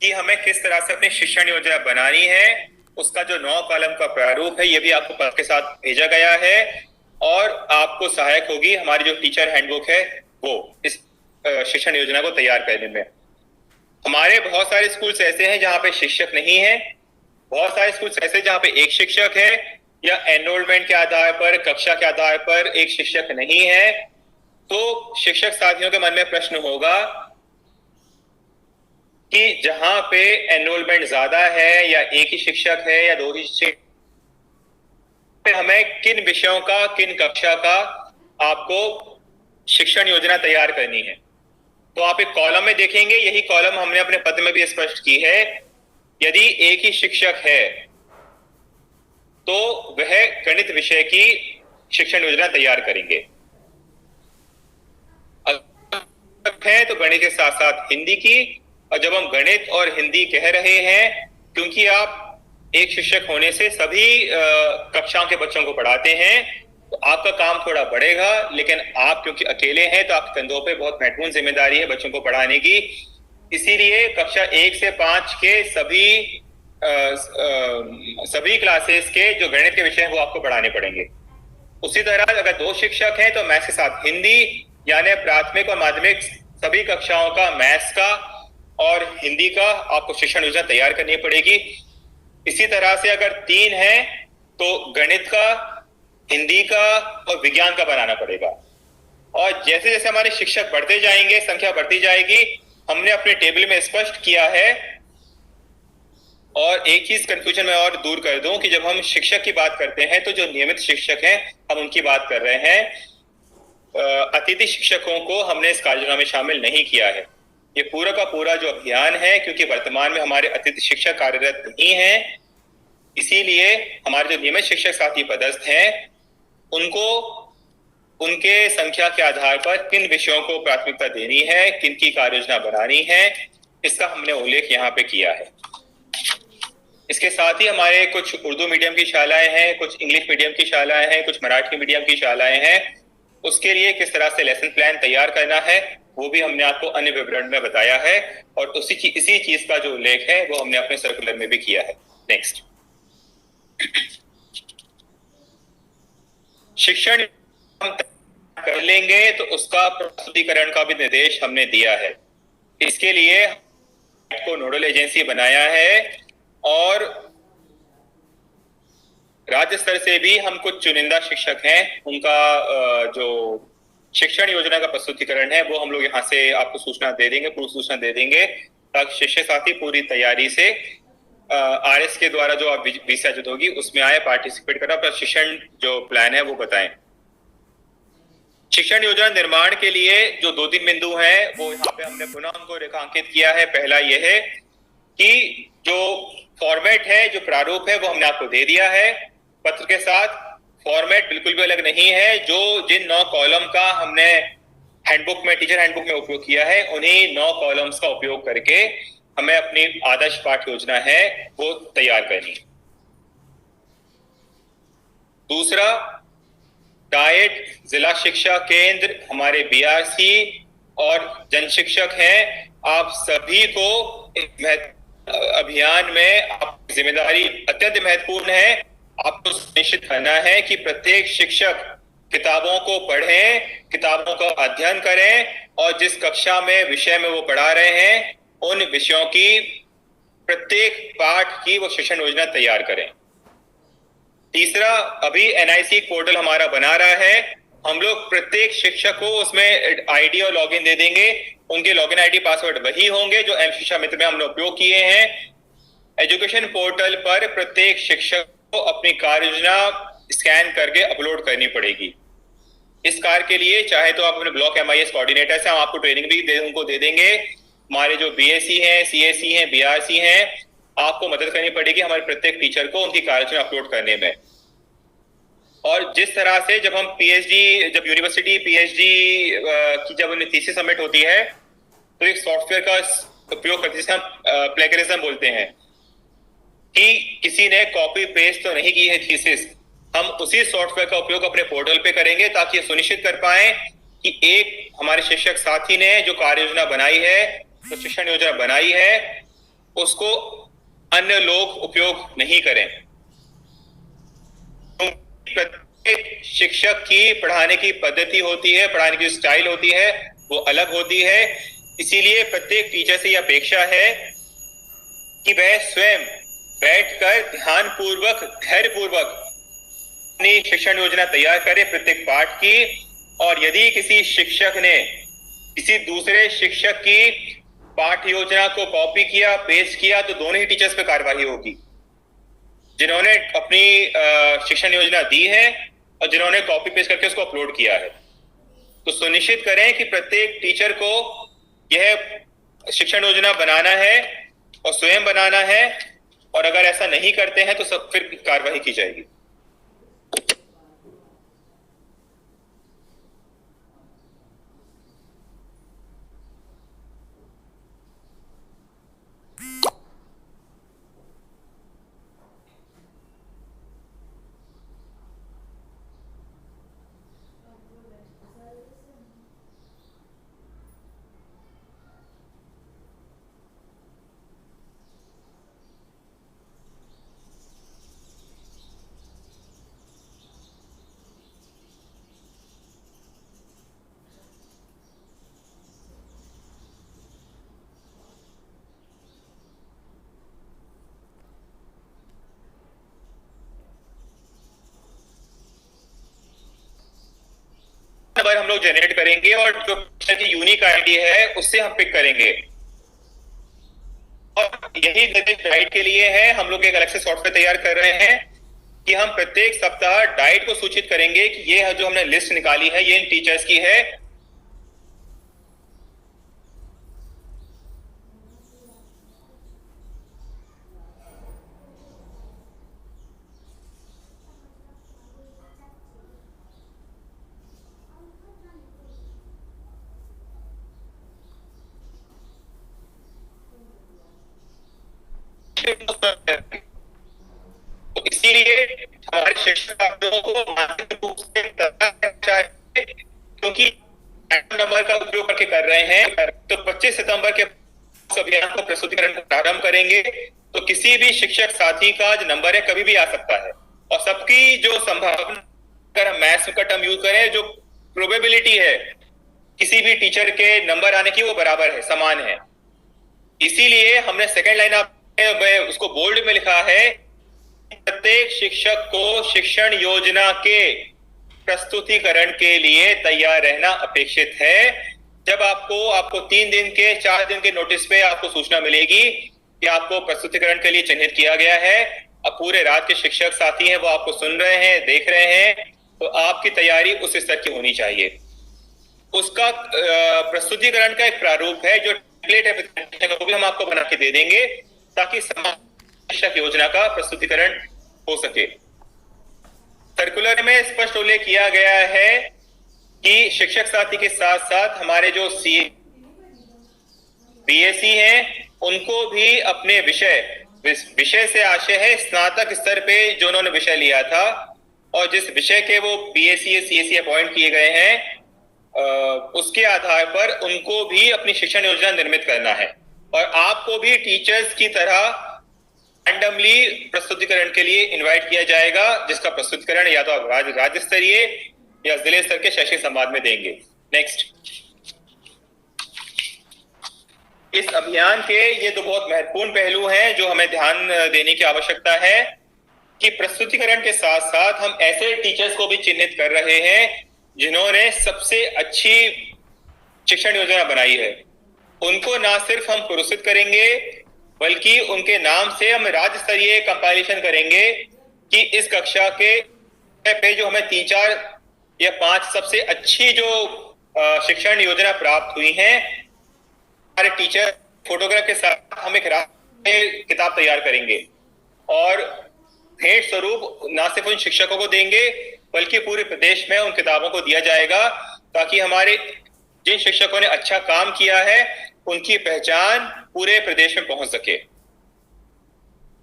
कि हमें किस तरह से अपनी शिक्षण योजना बनानी है। उसका जो 9 कॉलम का प्रारूप है ये भी आपको पत्र के साथ भेजा गया है और आपको सहायक होगी हमारी जो टीचर हैंडबुक है वो इस शिक्षण योजना को तैयार करने में। हमारे बहुत सारे स्कूल्स ऐसे हैं जहां पे शिक्षक नहीं है, बहुत सारे स्कूल्स ऐसे जहां पे एक शिक्षक है या एनरोलमेंट के आधार पर, कक्षा के आधार पर एक शिक्षक नहीं है। तो शिक्षक साथियों के मन में प्रश्न होगा कि जहां पे एनरोलमेंट ज्यादा है या एक ही शिक्षक है या दो ही शिक्षक, हमें किन विषयों का, किन कक्षा का आपको शिक्षण योजना तैयार करनी है। तो आप एक कॉलम में देखेंगे, यही कॉलम हमने अपने पत्र में भी स्पष्ट की है। यदि एक ही शिक्षक है तो वह गणित विषय की शिक्षण योजना तैयार करेंगे, है तो गणित के साथ साथ हिंदी की। और जब हम गणित और हिंदी कह रहे हैं, क्योंकि आप एक शिक्षक होने से सभी कक्षाओं के बच्चों को पढ़ाते हैं, तो आपका काम थोड़ा बढ़ेगा, लेकिन आप क्योंकि अकेले हैं तो आपके कंधों पे बहुत महत्वपूर्ण जिम्मेदारी है बच्चों को पढ़ाने की। इसीलिए कक्षा 1 से 5 के सभी क्लासेस के जो गणित के विषय हैं वो आपको पढ़ाने पड़ेंगे। उसी तरह अगर 2 शिक्षक हैं तो मैथ्स के साथ हिंदी, यानी प्राथमिक और माध्यमिक सभी कक्षाओं का मैथ्स का और हिंदी का आपको शिक्षण योजना तैयार करनी पड़ेगी। इसी तरह से अगर 3 है तो गणित का, हिंदी का और विज्ञान का बनाना पड़ेगा। और जैसे जैसे हमारे शिक्षक बढ़ते जाएंगे, संख्या बढ़ती जाएगी, हमने अपने टेबल में स्पष्ट किया है। और एक चीज कंफ्यूजन में और दूर कर दूं कि जब हम शिक्षक की बात करते हैं तो जो नियमित शिक्षक हैं हम उनकी बात कर रहे हैं, अतिथि शिक्षकों को हमने इस कार्ययोजना में शामिल नहीं किया है। ये पूरा का पूरा जो अभियान है, क्योंकि वर्तमान में हमारे अतिथि शिक्षक कार्यरत नहीं है, इसीलिए हमारे जो नियमित शिक्षक साथी पदस्थ हैं उनको उनके संख्या के आधार पर किन विषयों को प्राथमिकता देनी है, किन की कार्ययोजना बनानी है, इसका हमने उल्लेख यहाँ पे किया है। इसके साथ ही हमारे कुछ उर्दू मीडियम की शालाएं हैं, कुछ इंग्लिश मीडियम की शालाएं हैं, कुछ मराठी मीडियम की शालाएं हैं। उसके लिए किस तरह से लेसन प्लान तैयार करना है वो भी हमने आपको अन्य विवरण में बताया है और इसी चीज का जो उल्लेख है वो हमने अपने सर्कुलर में भी किया है। नेक्स्ट, शिक्षण कर लेंगे तो उसका प्रस्तुतिकरण का भी निर्देश हमने दिया है। इसके लिए को नोडल एजेंसी बनाया है और राज्य स्तर से भी हम कुछ चुनिंदा शिक्षक हैं, उनका जो शिक्षण योजना का प्रस्तुतिकरण है वो हम लोग यहाँ से आपको सूचना दे देंगे, पूर्व सूचना दे देंगे, ताकि शिक्षक साथी पूरी तैयारी से आरएस के द्वारा जो आप बीसी आयोजित होगी उसमें आए, पार्टिसिपेट करें, अपना शिक्षण जो प्लान है वो बताएं। शिक्षण योजना निर्माण के लिए जो 2-3 बिंदु हैं वो यहाँ पे हमने पुनः उनको रेखांकित किया है। पहला यह है कि जो फॉर्मेट है, जो प्रारूप है वो हमने आपको दे दिया है पत्र के साथ। फॉर्मेट बिल्कुल भी अलग नहीं है। जो जिन 9 कॉलम का हमने हैंडबुक में, टीचर हैंडबुक में उपयोग किया है, उन्हीं 9 कॉलम्स का उपयोग करके हमें अपनी आदर्श पाठ योजना है वो तैयार करनी। दूसरा, डाइट, जिला शिक्षा केंद्र, हमारे बीआरसी और जन शिक्षक हैं, आप सभी को अभियान में आपकी जिम्मेदारी अत्यंत महत्वपूर्ण है। आपको सुनिश्चित करना है कि प्रत्येक शिक्षक किताबों को पढ़ें, किताबों का अध्ययन करें और जिस कक्षा में विषय में वो पढ़ा रहे हैं उन विषयों की प्रत्येक पाठ की वो शिक्षण योजना तैयार करें। तीसरा, अभी एनआईसी पोर्टल हमारा बना रहा है, हम लोग प्रत्येक शिक्षक को उसमें आईडी और लॉगिन दे देंगे। उनके लॉगिन आईडी पासवर्ड वही होंगे जो एम शिक्षा मित्र में हमने उपयोग किए हैं। एजुकेशन पोर्टल पर प्रत्येक शिक्षक को अपनी कार्य योजना स्कैन करके अपलोड करनी पड़ेगी। इस कार्य के लिए चाहे तो आप अपने ब्लॉक एमआईएस कोऑर्डिनेटर से हम आपको ट्रेनिंग भी उनको दे देंगे। हमारे जो बीएससी हैं, सीएससी हैं, बीआरसी हैं, आपको मदद करनी पड़ेगी हमारे प्रत्येक टीचर को उनकी कार्य योजना अपलोड करने में। और जिस तरह से जब हम पीएचडी, जब यूनिवर्सिटी पीएचडी की जब उन्हें थीसिस सबमिट होती है तो एक सॉफ्टवेयर का उपयोग करते हैं जिसे हम प्लेगरिज्म बोलते हैं, कि किसी ने कॉपी पेस्ट तो नहीं की है थीसिस। हम उसी सॉफ्टवेयर का उपयोग अपने पोर्टल पे करेंगे ताकि सुनिश्चित कर पाए कि एक हमारे शिक्षक साथी ने जो कार्य योजना बनाई है, तो शिक्षण योजना बनाई है, उसको अन्य लोग उपयोग नहीं करें। प्रत्येक शिक्षक की पढ़ाने की पद्धति होती है, पढ़ाने की स्टाइल होती है, वो अलग होती है। इसीलिए प्रत्येक टीचर से यह अपेक्षा है कि वह स्वयं बैठकर ध्यानपूर्वक, धैर्यपूर्वक अपनी शिक्षण योजना तैयार करे प्रत्येक पाठ की। और यदि किसी शिक्षक ने किसी दूसरे शिक्षक की पाठ योजना को कॉपी किया, पेस्ट किया, तो दोनों ही टीचर्स पे कार्रवाई होगी, जिन्होंने अपनी शिक्षण योजना दी है और जिन्होंने कॉपी पेस्ट करके उसको अपलोड किया है। तो सुनिश्चित करें कि प्रत्येक टीचर को यह शिक्षण योजना बनाना है और स्वयं बनाना है, और अगर ऐसा नहीं करते हैं तो सब फिर कार्रवाई की जाएगी। नंबर हम लोग जनरेट करेंगे और जो की यूनिक आईडी है उससे हम पिक करेंगे। और यही निर्देश डाइट के लिए है। हम लोग एक अलग से सॉफ्टवेयर तैयार कर रहे हैं कि हम प्रत्येक सप्ताह डाइट को सूचित करेंगे कि ये जो हमने लिस्ट निकाली है ये इन टीचर्स की है। तो इसीलिए हमारे शिक्षक को मानसिक रूप से चाहिए, क्योंकि नंबर का उपयोग करके कर रहे हैं। तो 25 सितंबर के अभियान को प्रस्तुतिकरण प्रारंभ करेंगे, तो किसी भी शिक्षक साथी का जो नंबर है कभी भी आ सकता है। और सबकी जो संभावना, अगर हम मैथ्स का टर्म यूज करें, जो प्रोबेबिलिटी है किसी भी टीचर के नंबर आने की, वो बराबर है, समान है। इसीलिए हमने सेकेंड लाइन आप उसको बोल्ड में लिखा है, प्रत्येक शिक्षक को शिक्षण योजना के प्रस्तुतिकरण के लिए तैयार रहना अपेक्षित है। जब आपको 3 दिन के 4 दिन के नोटिस पे आपको सूचना मिलेगी कि आपको प्रस्तुतिकरण के लिए चिन्हित किया गया है, अब पूरे रात के शिक्षक साथी हैं, वो आपको सुन रहे हैं, देख रहे हैं, तो आपकी तैयारी उस स्तर की होनी चाहिए। उसका प्रस्तुतिकरण का एक प्रारूप है जो टेम्पलेट है, वो भी हम आपको बना के दे देंगे ताकि शिक्षक योजना का प्रस्तुतिकरण हो सके। सर्कुलर में स्पष्ट उल्लेख किया गया है कि शिक्षक साथी के साथ साथ हमारे जो बीएससी हैं, उनको भी अपने विषय से आशय है स्नातक स्तर पे जो उन्होंने विषय लिया था और जिस विषय के वो बीएससी सीएससी अपॉइंट किए गए हैं, उसके आधार पर उनको भी अपनी शिक्षण योजना निर्मित करना है। और आपको भी टीचर्स की तरह रैंडमली प्रस्तुतिकरण के लिए इनवाइट किया जाएगा, जिसका प्रस्तुतिकरण या तो आप राज्य स्तरीय या जिले स्तर के शैक्षिक संवाद में देंगे। नेक्स्ट, इस अभियान के ये 2 बहुत महत्वपूर्ण पहलू हैं जो हमें ध्यान देने की आवश्यकता है कि प्रस्तुतिकरण के साथ साथ हम ऐसे टीचर्स को भी चिन्हित कर रहे हैं जिन्होंने सबसे अच्छी शिक्षण योजना बनाई है। उनको ना सिर्फ हम पुरस्कृत करेंगे, बल्कि उनके नाम से हम राज्य स्तरीय कंपाइलेशन करेंगे कि इस कक्षा के पे जो हमें 3, 4 या 5 सबसे अच्छी जो शिक्षण योजना प्राप्त हुई है, हमारे टीचर फोटोग्राफ के साथ हम एक किताब तैयार करेंगे और भेंट स्वरूप ना सिर्फ उन शिक्षकों को देंगे बल्कि पूरे प्रदेश में उन किताबों को दिया जाएगा, ताकि हमारे जिन शिक्षकों ने अच्छा काम किया है उनकी पहचान पूरे प्रदेश में पहुंच सके।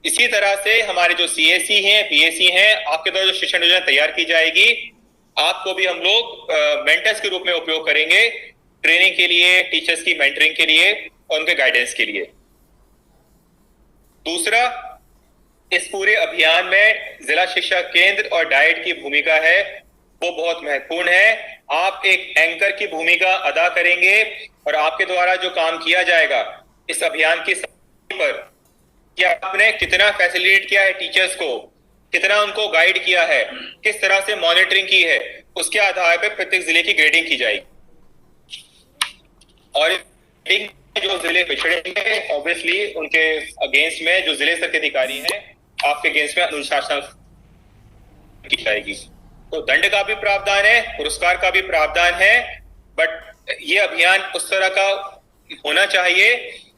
इसी तरह से हमारे जो सीएससी हैं, बीएससी हैं, आपके द्वारा जो शिक्षण योजना तैयार की जाएगी, आपको भी हम लोग मेंटर्स के रूप में उपयोग करेंगे, ट्रेनिंग के लिए, टीचर्स की मेंटरिंग के लिए और उनके गाइडेंस के लिए। दूसरा, इस पूरे अभियान में जिला शिक्षा केंद्र और डाइट की भूमिका है, वो बहुत महत्वपूर्ण है। आप एक एंकर की भूमिका अदा करेंगे और आपके द्वारा जो काम किया जाएगा इस अभियान की पर, कि आपने कितना फैसिलिटेट किया है टीचर्स को, कितना उनको गाइड किया है, किस तरह से मॉनिटरिंग की है, उसके आधार पर प्रत्येक जिले की ग्रेडिंग की जाएगी। और जो जिले पिछड़े हैं ऑब्वियसली उनके अगेंस्ट में जो जिले स्तर के अधिकारी हैं आपके अगेंस्ट में अनुशासन की जाएगी। तो दंड का भी प्रावधान है, पुरस्कार का भी प्रावधान है, बट ये अभियान उस तरह का होना चाहिए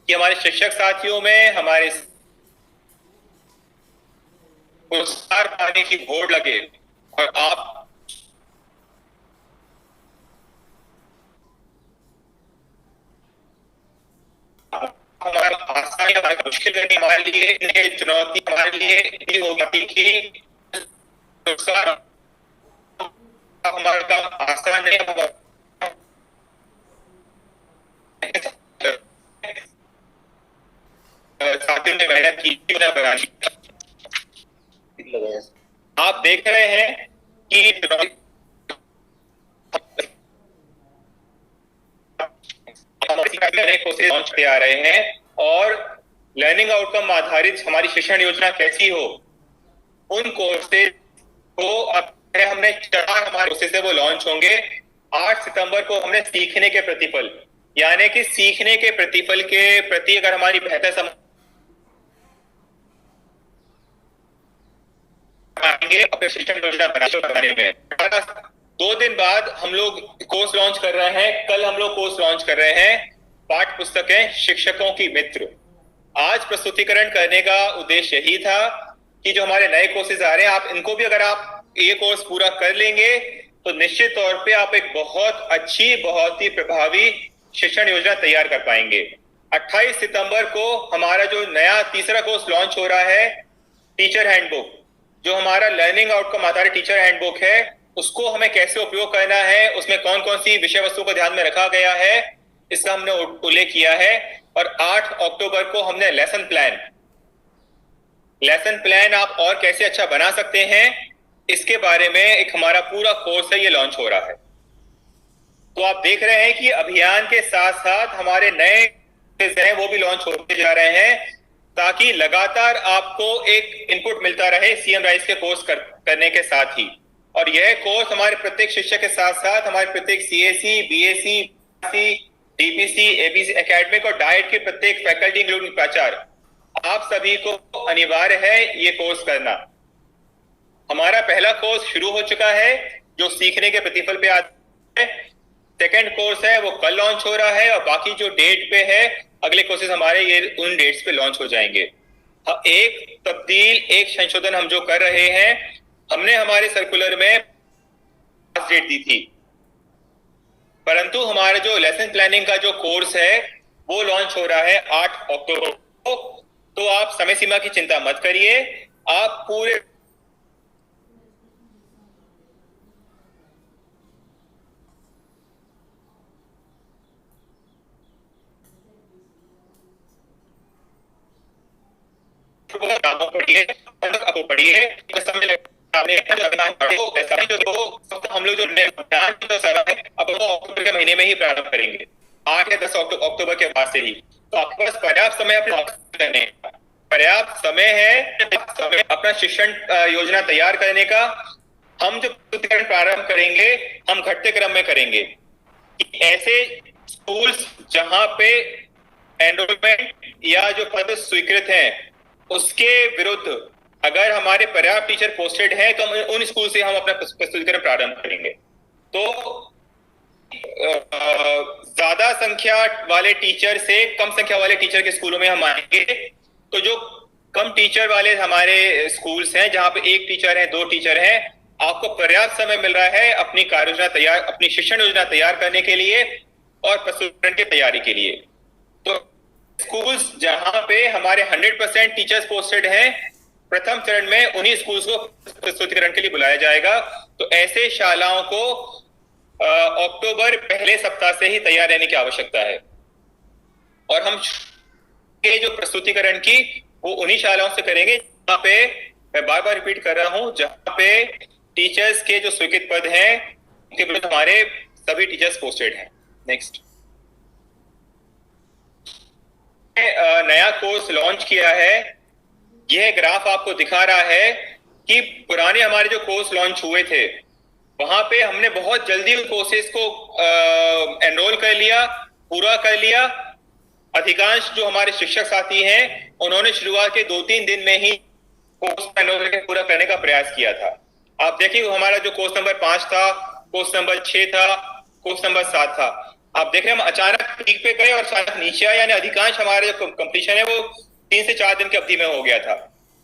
कि हमारे शिक्षक साथियों में हमारे पुरस्कार पाने की होड़ लगे और आप हमारा आसान या मुश्किल करनी हमारे लिए चुनौती हमारे लिए ये होगी कि पुरस्कार हमारा काम आसान नहीं होगा। साथियों ने मेहनत की, आप देख रहे हैं कि लॉन्च पे आ रहे हैं और लर्निंग आउटकम आधारित हमारी शिक्षण योजना कैसी हो, उन कोर्सेज को अब हमने 4 हमारे कोर्सेज है वो लॉन्च होंगे। 8 सितंबर को हमने सीखने के प्रतिफल, यानी कि सीखने के प्रतिफल के प्रति अगर हमारी बेहतर समझ अपने शिक्षण योजना बनाने में 2 दिन बाद हम लोग कोर्स लॉन्च कर रहे हैं। कल हम लोग कोर्स लॉन्च कर रहे हैं पाठ्य पुस्तकें शिक्षकों की मित्र। आज प्रस्तुतिकरण करने का उद्देश्य यही था कि जो हमारे नए कोर्सेज आ रहे हैं, आप इनको भी अगर आप ये कोर्स पूरा कर लेंगे तो निश्चित तौर पे आप एक बहुत अच्छी, बहुत ही प्रभावी शिक्षण योजना तैयार कर पाएंगे। 28 सितंबर को हमारा जो नया तीसरा कोर्स लॉन्च हो रहा है, टीचर हैंडबुक, जो हमारा लर्निंग आउटकम आधारित टीचर हैंडबुक है, उसको हमें कैसे उपयोग करना है, उसमें कौन कौन सी विषय वस्तु को ध्यान में रखा गया है, इसका हमने उल्लेख किया है। और 8 अक्टूबर को हमने लेसन प्लान आप और कैसे अच्छा बना सकते हैं इसके बारे में एक हमारा पूरा कोर्स है, ये लॉन्च हो रहा है। तो आप देख रहे हैं कि अभियान के साथ साथ हमारे नए हैं वो भी लॉन्च होते जा रहे हैं, ताकि लगातार आपको एक इनपुट मिलता रहे सीएम राइज के कोर्स करने के साथ ही। और यह कोर्स हमारे प्रत्येक शिक्षक के साथ साथ हमारे प्रत्येक CAC, BSC, DPC, ABC, academic और डाइट के प्रत्येक फैकल्टी इंक्लूडिंग प्राचार्य, आप सभी को अनिवार्य है ये कोर्स करना। हमारा पहला कोर्स शुरू हो चुका है जो सीखने के प्रतिफल पे आता है। सेकेंड कोर्स है वो कल लॉन्च हो रहा है और बाकी जो डेट पे है अगले कोर्सेज हमारे ये उन डेट्स पे लॉन्च हो जाएंगे। एक तब्दील, एक संशोधन हम जो कर रहे हैं, हमने हमारे सर्कुलर में डेट दी थी, परंतु हमारे जो लेसन प्लानिंग का जो कोर्स है वो लॉन्च हो रहा है 8 अक्टूबर को। तो आप समय सीमा की चिंता मत करिए, आप पूरे पढ़िए, हम लोग जो अक्टूबर के महीने में ही प्रारंभ करेंगे, 8 या 10 अक्टूबर के बाद से ही। तो आपके पास पर्याप्त समय अपने पर्याप्त समय है अपना शिक्षण योजना तैयार करने का। हम जो प्रस्तुतिकरण प्रारंभ करेंगे हम घटते क्रम में करेंगे। ऐसे स्कूल्स जहां पे एनरोलमेंट या जो पद स्वीकृत हैं उसके विरुद्ध अगर हमारे पर्याप्त टीचर पोस्टेड हैं तो हम उन स्कूल से हम अपना प्रस्तुतिकरण प्रारंभ करेंगे। तो ज्यादा संख्या वाले टीचर से कम संख्या वाले टीचर के स्कूलों में हम आएंगे। तो जो कम टीचर वाले हमारे स्कूल्स हैं जहां पे 1 टीचर है, 2 टीचर हैं, आपको पर्याप्त समय मिल रहा है अपनी कार्य योजना तैयार, अपनी शिक्षण योजना तैयार करने के लिए और प्रस्तुतिकरण की तैयारी के लिए। तो स्कूल्स जहां पे हमारे 100% टीचर्स पोस्टेड हैं, प्रथम चरण में उन्हीं स्कूल्स को प्रस्तुतिकरण के लिए बुलाया जाएगा। तो ऐसे शालाओं को अक्टूबर पहले सप्ताह से ही तैयार रहने की आवश्यकता है। और हम के जो प्रस्तुतिकरण की वो उन्हीं शालाओं से करेंगे जहाँ पे, मैं बार बार रिपीट कर रहा हूँ, जहाँ पे टीचर्स के जो स्वीकृत पद हैं उनके विरुद्ध हमारे सभी टीचर्स पोस्टेड हैं। नेक्स्ट, नया कोर्स लॉन्च किया है। यह ग्राफ आपको दिखा रहा है कि पुराने हमारे जो कोर्स लॉन्च हुए थे वहां पे हमने बहुत जल्दी उन कोर्सेज को एनरोल कर लिया, पूरा कर लिया। अधिकांश जो हमारे शिक्षक साथी हैं उन्होंने शुरुआत के 2-3 दिन में ही कोर्स एनरोल पूरा करने का प्रयास किया था। आप देखिए हमारा जो कोर्स नंबर 5 था, कोर्स नंबर 6 था, कोर्स नंबर 7 था, आप देख रहे हैं हम अचानक पीक पे गए और अचानक नीचे आए, यानी अधिकांश हमारे जो कंप्लीशन है वो 3 से 4 दिन की अवधि में हो गया था।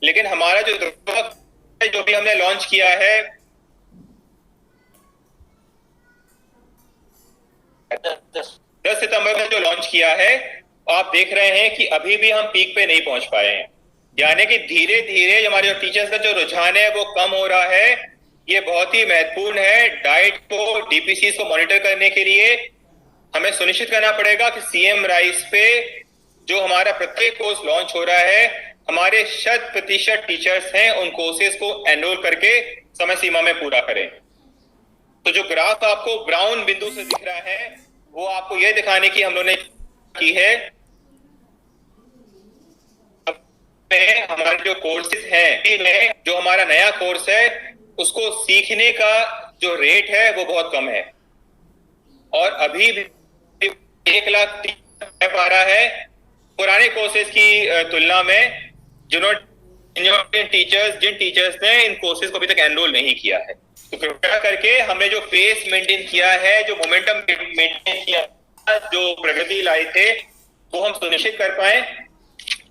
लेकिन हमारा जो भी हमने लॉन्च किया है 10 सितंबर में जो लॉन्च किया है, आप देख रहे हैं कि अभी भी हम पीक पे नहीं पहुंच पाए हैं। यानी कि धीरे धीरे हमारे जो टीचर्स का जो रुझान है वो कम हो रहा है। ये बहुत ही महत्वपूर्ण है। डाइट को, डीपीसी को मॉनिटर करने के लिए हमें सुनिश्चित करना पड़ेगा कि सीएम राइस पे जो हमारा प्रत्येक कोर्स लॉन्च हो रहा है, हमारे 100% टीचर्स हैं उन कोर्सेज को एनरोल करके समय सीमा में पूरा करें। तो जो ग्राफ आपको ब्राउन बिंदु से दिख रहा है वो आपको यह दिखाने की हम लोगों ने की है हमारे जो कोर्सेज हैं, जो हमारा नया कोर्स है उसको सीखने का जो रेट है वो बहुत कम है और अभी भी 1 लाख पा रहा है पुराने कोर्सेज की तुलना में, जिन टीचर्स ने इन कोर्सेज को अभी तक एनरोल नहीं किया है। तो कृपया करके हमने जो पेस मेंटेन किया है, जो मोमेंटम मेंटेन किया, जो प्रगति लाई थे, वो हम सुनिश्चित कर पाए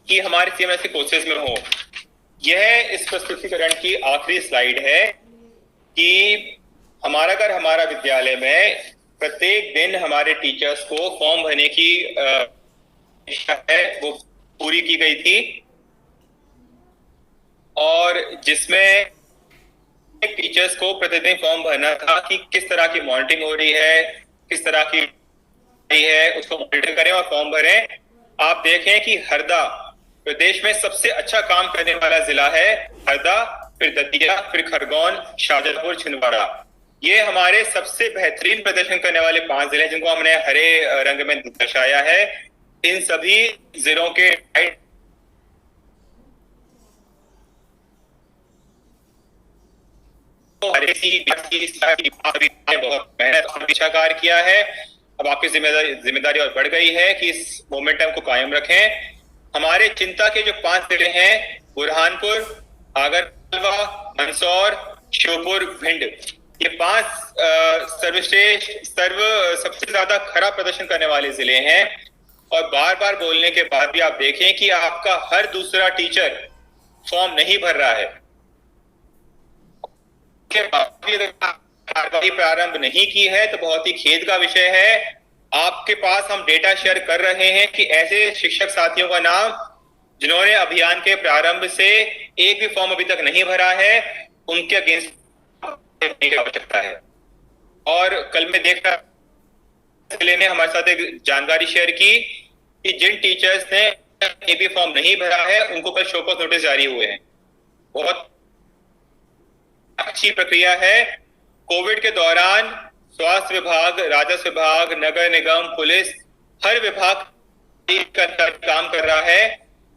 कि हमारे सीएमएसई कोर्सेज में हो। यह इस प्रस्तुतिकरण की आखिरी स्लाइड है कि हमारा विद्यालय में प्रत्येक दिन हमारे टीचर्स को फॉर्म भरने की है वो पूरी की गई थी और जिसमें टीचर्स को प्रतिदिन फॉर्म भरना था कि किस तरह की मॉनिटरिंग हो रही है, किस तरह की है, उसको मॉनिटर करें और फॉर्म भरें। आप देखें कि हरदा प्रदेश में सबसे अच्छा काम करने वाला जिला है। हरदा, फिर दतिया, फिर खरगोन, शाजापुर, छिंदवाड़ा, ये हमारे सबसे बेहतरीन प्रदर्शन करने वाले 5 जिले जिनको हमने हरे रंग में दर्शाया है। इन सभी जिलों के बहुत मेहनत और अच्छा कार्य किया है। अब आपकी जिम्मेदारी और बढ़ गई है कि इस मोमेंटम को कायम रखें। हमारे चिंता के जो 5 जिले हैं, बुरहानपुर, आगरमालवा, मंदसौर, श्योपुर, भिंड, ये 5 सबसे ज्यादा खराब प्रदर्शन करने वाले जिले हैं और बार बार बोलने के बाद भी आप देखें कि आपका हर दूसरा टीचर फॉर्म नहीं भर रहा है। कार्रवाई प्रारंभ नहीं की है तो बहुत ही खेद का विषय है। आपके पास हम डेटा शेयर कर रहे हैं कि ऐसे शिक्षक साथियों का नाम जिन्होंने अभियान के प्रारंभ से एक भी फॉर्म अभी तक नहीं भरा है, उनके अगेंस्ट की आवश्यकता है। और कल मैं देख रहा जिले ने हमारे साथ एक जानकारी शेयर की कि जिन टीचर्स ने एक भी फॉर्म नहीं भरा है उनको कल शो कॉज नोटिस जारी हुए हैं। बहुत अच्छी प्रक्रिया है। कोविड के दौरान स्वास्थ्य विभाग, राजस्व विभाग, नगर निगम, पुलिस, हर विभाग काम कर रहा है।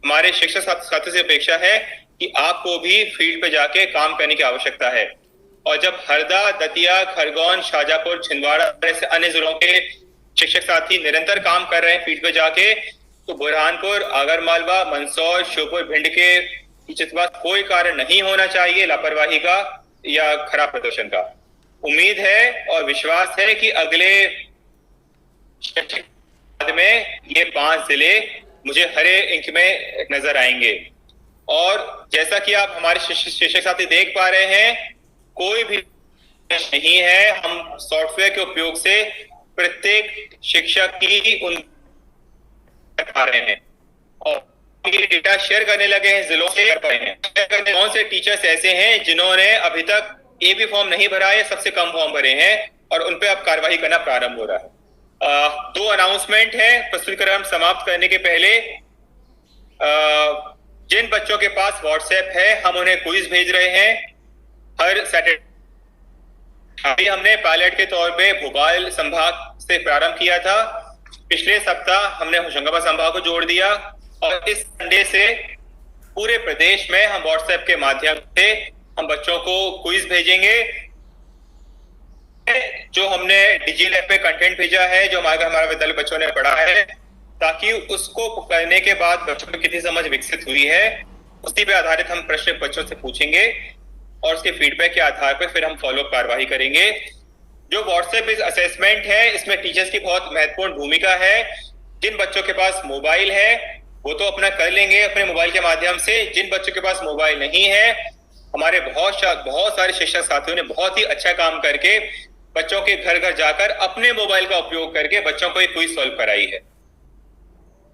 हमारे शिक्षक साथी से अपेक्षा है कि आपको भी फील्ड पे जाके काम करने की आवश्यकता है। और जब हरदा, दतिया, खरगोन, शाजापुर, छिंदवाड़ा जैसे अन्य जिलों के शिक्षक साथी निरंतर काम कर रहे हैं फील्ड पे जाके, तो बुरहानपुर, आगरमालवा, मंदसौर, श्योपुर, भिंड के पीछे कोई कारण नहीं होना चाहिए लापरवाही का या खराब प्रदर्शन का। उम्मीद है और विश्वास है कि अगले में ये 5 जिले मुझे हरे इंक में नजर आएंगे। और जैसा कि आप हमारे शिक्षक साथी देख पा रहे हैं, कोई भी नहीं है। हम सॉफ्टवेयर के उपयोग से प्रत्येक शिक्षक की उन पा रहे हैं और ये डेटा शेयर करने लगे हैं जिलों से। कर पाए हैं कौन से टीचर्स ऐसे हैं जिन्होंने अभी तक एक भी फॉर्म नहीं भरा है, सबसे कम फॉर्म भरे हैं और उन पे अब कार्रवाई करना प्रारंभ हो रहा है। 2 अनाउंसमेंट है प्रस्तुतिकरण समाप्त करने के पहले। जिन बच्चों के पास व्हाट्सएप है हम उन्हें क्विज भेज रहे हैं हर सैटरडे। अभी हमने पायलट के तौर पे भोपाल संभाग से प्रारंभ किया था, पिछले सप्ताह हमने होशंगाबाद संभाग को जोड़ दिया और इस संडे से पूरे प्रदेश में हम व्हाट्सएप के माध्यम से हम बच्चों को क्विज भेजेंगे। जो हमने डिजिलैब पे कंटेंट भेजा है, जो हमारा विद्यालय बच्चों ने पढ़ा है, ताकि उसको करने के बाद बच्चों में कितनी समझ विकसित हुई है उसी पे आधारित हम प्रश्न बच्चों से पूछेंगे और उसके फीडबैक के आधार पर फिर हम फॉलो कार्रवाई करेंगे। जो व्हाट्सएप असेसमेंट है इसमें टीचर्स की बहुत महत्वपूर्ण भूमिका है। जिन बच्चों के पास मोबाइल है वो तो अपना कर लेंगे अपने मोबाइल के माध्यम से, जिन बच्चों के पास मोबाइल नहीं है हमारे बहुत सारे शिक्षक साथियों ने बहुत ही अच्छा काम करके बच्चों के घर घर जाकर अपने मोबाइल का उपयोग करके बच्चों को एक क्विज सॉल्व कराई है।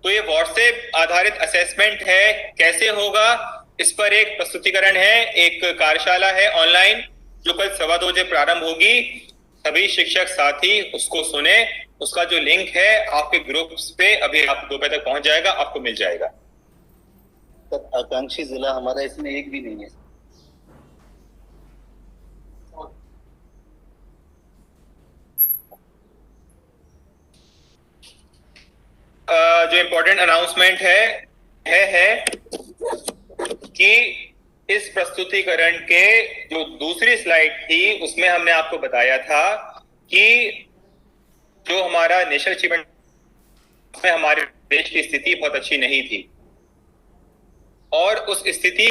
तो ये व्हाट्सएप आधारित असेसमेंट है, कैसे होगा इस पर एक प्रस्तुतिकरण है, एक कार्यशाला है ऑनलाइन जो कल 2:15 बजे प्रारंभ होगी। सभी शिक्षक साथी उसको सुने, उसका जो लिंक है आपके ग्रुप्स पे अभी आप 2 बजे तक पहुंच जाएगा, आपको मिल जाएगा। सर आकांक्षी जिला हमारा इसमें एक भी नहीं है। जो इम्पोर्टेंट अनाउंसमेंट है कि इस प्रस्तुतिकरण के जो दूसरी स्लाइड थी उसमें हमने आपको बताया था कि जो हमारा नेशनल अचीवमेंट में हमारे देश की स्थिति बहुत अच्छी नहीं थी और उस स्थिति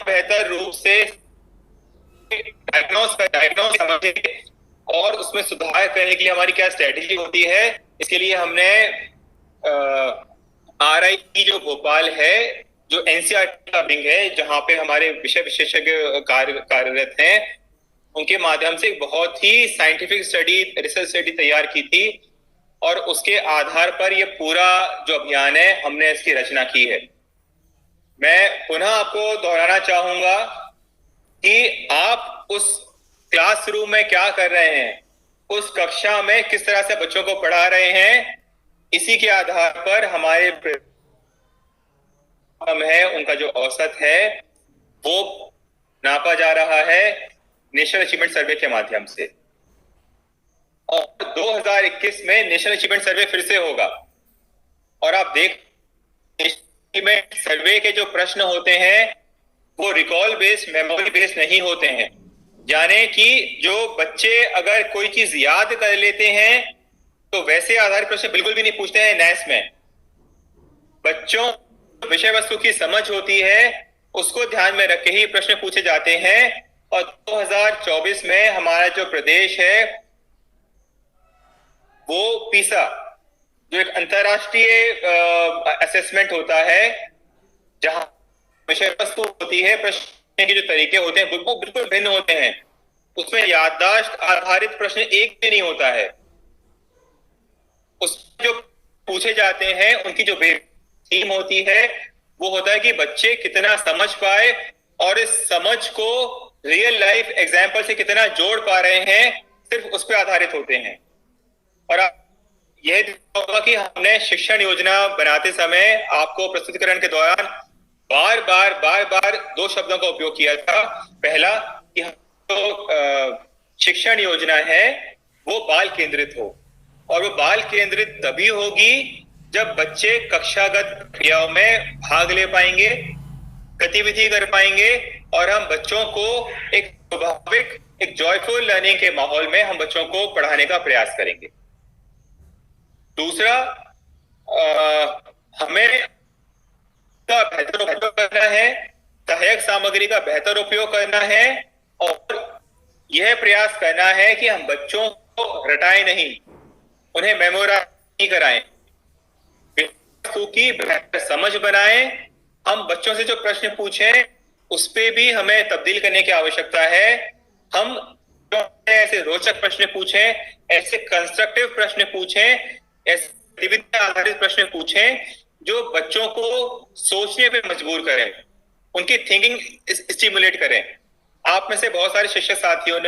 बेहतर रूप से डायग्नोस समझने और उसमें सुधार करने के लिए हमारी क्या स्ट्रेटेजी होती है, इसके लिए हमने RIT जो भोपाल है, जो NCERT का विंग है जहां पे हमारे विषय विशेषज्ञ कार्यरत हैं, उनके माध्यम से बहुत ही साइंटिफिक स्टडी, रिसर्च स्टडी तैयार की थी और उसके आधार पर ये पूरा जो अभियान है हमने इसकी रचना की है। मैं पुनः आपको दोहराना चाहूंगा कि आप उस क्लासरूम में क्या कर रहे हैं, उस कक्षा में किस तरह से बच्चों को पढ़ा रहे हैं, इसी के आधार पर हमारे है उनका जो औसत है वो नापा जा रहा है नेशनल अचीवमेंट सर्वे के माध्यम से। और 2021 में नेशनल अचीवमेंट सर्वे फिर से होगा और आप देख में सर्वे के जो प्रश्न होते हैं वो रिकॉल बेस्ड, मेमोरी बेस्ड नहीं होते हैं। यानी कि जो बच्चे अगर कोई चीज याद कर लेते हैं तो वैसे आधारित प्रश्न बिल्कुल भी नहीं पूछते हैं NAS में। बच्चों विषय वस्तु की समझ होती है उसको ध्यान में रख के ही प्रश्न पूछे जाते हैं। और 2024 में हमारा जो प्रदेश है वो PISA जो एक अंतरराष्ट्रीय असेसमेंट होता है जहां विषय वस्तु होती है, प्रश्न के जो तरीके होते हैं वो बिल्कुल भिन्न होते हैं। उसमें याददाश्त आधारित प्रश्न एक भी नहीं होता है। उसमें जो पूछे जाते हैं उनकी जो थीम होती है वो होता है कि बच्चे कितना समझ पाए और इस समझ को रियल लाइफ एग्जाम्पल से कितना जोड़ पा रहे हैं, सिर्फ उस पर आधारित होते हैं। और यह होगा कि हमने शिक्षण योजना बनाते समय आपको प्रस्तुतिकरण के दौरान बार बार 2 शब्दों का उपयोग किया था। पहला कि तो शिक्षण योजना है वो बाल केंद्रित हो और वो बाल केंद्रित तभी होगी जब बच्चे कक्षागत क्रियाओं में भाग ले पाएंगे, गतिविधि कर पाएंगे और हम बच्चों को एक स्वाभाविक, एक जॉयफुल लर्निंग के माहौल में हम बच्चों को पढ़ाने का प्रयास करेंगे। दूसरा, हमें का बेहतर उपयोग करना है, सहायक सामग्री का बेहतर उपयोग करना है और यह प्रयास करना है कि हम बच्चों को रटाएं नहीं, उन्हें मेमोराइज नहीं कराएं, की बेहतर समझ बनाएं। हम बच्चों से जो प्रश्न पूछें उस पे भी हमें तब्दील करने की आवश्यकता है। हम ऐसे रोचक प्रश्न पूछें, ऐसे कंस्ट्रक्टिव प्रश्न पूछें, ऐसे गतिविधि आधारित प्रश्न पूछें जो बच्चों को सोचने पे मजबूर करें, उनकी थिंकिंग स्टिमुलेट करें। आप में से बहुत सारे शिक्षक साथियों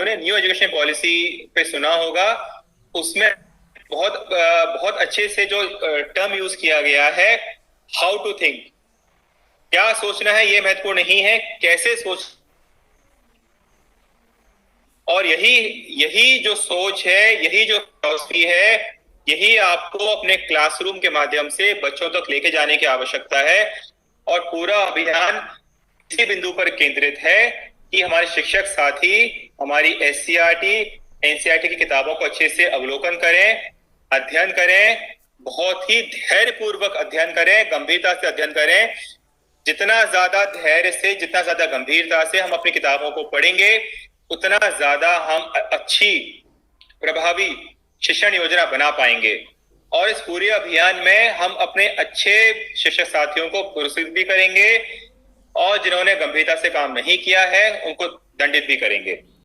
ने न्यू एजुकेशन पॉलिसी पे सुना होगा। उसमें बहुत अच्छे से जो टर्म यूज किया गया है, हाउ टू थिंक, क्या सोचना है ये महत्वपूर्ण नहीं है, कैसे सोच। और यही जो सोच है, यही जो फिलॉसफी है, यही आपको अपने क्लासरूम के माध्यम से बच्चों तक लेके जाने की आवश्यकता है। और पूरा अभियान इसी बिंदु पर केंद्रित है कि हमारे शिक्षक साथी हमारी एससीईआरटी, एनसीईआरटी की किताबों को अच्छे से अवलोकन करें, अध्ययन करें, बहुत ही धैर्यपूर्वक अध्ययन करें, गंभीरता से अध्ययन करें। जितना ज्यादा धैर्य से, जितना ज्यादा गंभीरता से हम अपनी किताबों को पढ़ेंगे, उतना ज्यादा हम अच्छी प्रभावी शिक्षण योजना बना पाएंगे। और इस पूरे अभियान में हम अपने अच्छे शिक्षक साथियों को पुरस्कृत भी करेंगे और जिन्होंने गंभीरता से काम नहीं किया है उनको दंडित भी करेंगे।